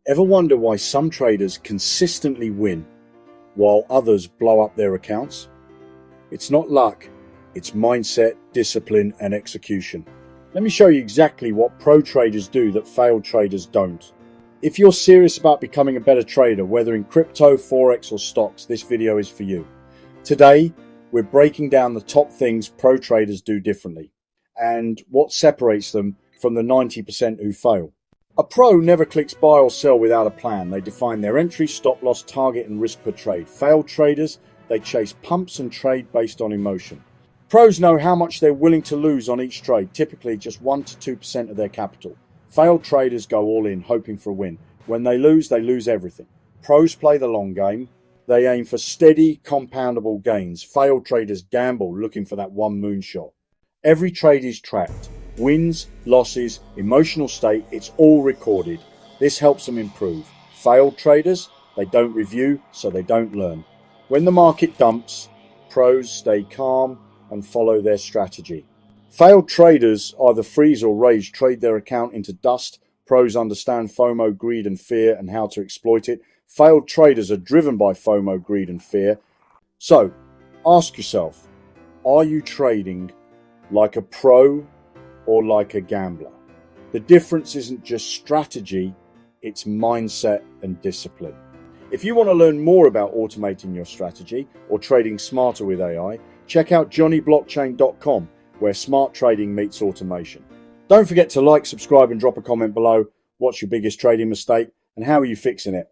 Ever wonder why some traders consistently win while others blow up their accounts? It's not luck, it's mindset, discipline, and execution. Let me show you exactly what pro traders do that failed traders don't. If you're serious about becoming a better trader, whether in crypto, forex, or stocks, this video is for you. Today, we're breaking down the top things pro traders do differently and what separates them from the 90% who fail. A pro never clicks buy or sell without a plan. They define their entry, stop loss, target, and risk per trade. Failed traders, they chase pumps and trade based on emotion. Pros know how much they're willing to lose on each trade, typically just 1 to 2% of their capital. Failed traders go all in, hoping for a win. When they lose everything. Pros play the long game. They aim for steady, compoundable gains. Failed traders gamble, looking for that one moonshot. Every trade is tracked. Wins, losses, emotional state, it's all recorded. This helps them improve. Failed traders, they don't review, so they don't learn. When the market dumps, pros stay calm and follow their strategy. Failed traders either freeze or rage, trade their account into dust. Pros understand FOMO, greed, and fear and how to exploit it. Failed traders are driven by FOMO, greed, and fear. So, ask yourself, are you trading like a pro or like a gambler? The difference isn't just strategy, it's mindset and discipline. If you want to learn more about automating your strategy or trading smarter with AI, check out JonnyBlockchain.com, where smart trading meets automation. Don't forget to like, subscribe, and drop a comment below. What's your biggest trading mistake and how are you fixing it?